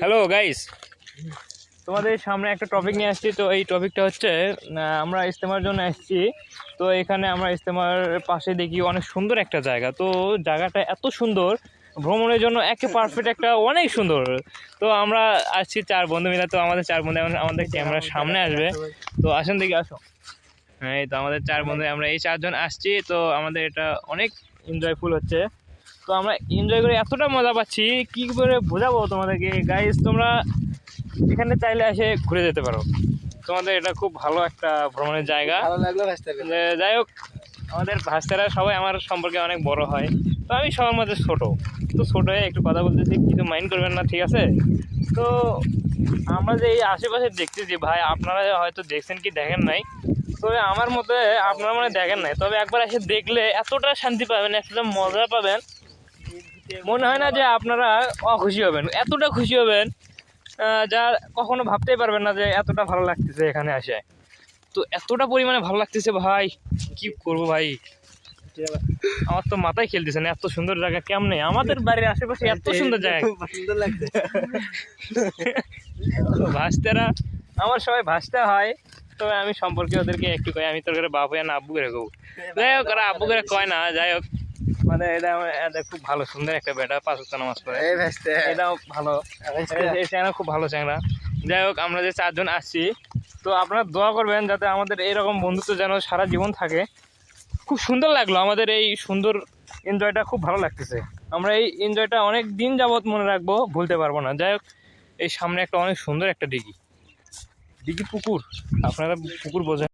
Hello guys, তোমাদের সামনে একটা টপিক নিয়ে আসছি। তো এই টপিকটা হচ্ছে আমরা ইজতেমার জন্য আসছি। তো এখানে আমরা ইজতেমার পাশে দেখি অনেক সুন্দর একটা জায়গা। তো জায়গাটা এত সুন্দর, ভ্রমণের জন্য একে পারফেক্ট, একটা অনেক সুন্দর। তো আমরা আসছি 4 বন্ধু মিলে। তো আমাদের 4 বন্ধু আমাদের ক্যামেরার সামনে আসবে। তো আসেন দেখি, আসো। হ্যাঁ, এই তো আমাদের 4 বন্ধু, আমরা এই 4 জন আসছি। তো আমাদের এটা অনেক এনজয়ফুল হচ্ছে। তো আমরা এনজয় করে এতটা মজা পাচ্ছি, কি করে বোঝাবো তোমাদেরকে গাইস। তোমরা এখানে চাইলে এসে ঘুরে যেতে পারো। তোমাদের এটা খুব ভালো একটা ভ্রমণের জায়গা। যাই হোক, আমাদের ভাস্তারা সবাই আমার সম্পর্কে অনেক বড় হয়। তো আমি সবার মধ্যে ছোট। তো ছোট হয়ে একটু কথা বলতেছি, কিছু মাইন্ড করবেন না, ঠিক আছে? তো আমরা যে এই আশেপাশে দেখতেছি ভাই, আপনারা হয়তো দেখছেন কি দেখেন নাই। তবে আমার মতে আপনারা মানে দেখেন নাই, তবে একবার এসে দেখলে এতটা শান্তি পাবেন, এতটা মজা পাবেন, মনে হয় না যে আপনারা অখুশি হবেন, এতটা খুশি হবেন যা কখনো ভাবতেই পারবেন না যে এতটা ভালো লাগতেছে এখানে আসে। তো এতটা পরিমাণে ভালো লাগতেছে ভাই, কি করব ভাই, আমার তো মাথায় খেলতেছে না। এত সুন্দর জায়গা কেমনে আমাদের বাড়ির আশেপাশে এত সুন্দর জায়গা সুন্দর লাগছে। ভাসতেরা আমার সবাই ভাসতে হয়। তবে আমি সম্পর্কে ওদেরকে একটু কই, আমি তোর করে বাপ হয়ে না আব্বু করে কব। যাই হোক, ওরা আব্বু করে কয় না। যাই হোক, মানে এটা খুব ভালো সুন্দর একটা বেটা, 5 ওয়াক্ত নামাজ পড়ে, এটাও ভালো, এই চ্যাংড়া খুব ভালো চ্যাংড়া। যাই হোক, আমরা যে 4 জন আসছি, তো আপনারা দোয়া করবেন যাতে আমাদের এইরকম বন্ধুত্ব যেন সারা জীবন থাকে। খুব সুন্দর লাগলো আমাদের এই সুন্দর এনজয়টা, খুব ভালো লাগতেছে। আমরা এই এনজয়টা অনেক দিন যাবত মনে রাখবো, ভুলতে পারবো না। যাই হোক, এই সামনে একটা অনেক সুন্দর একটা দিঘি পুকুর, আপনারা পুকুর বোঝেন।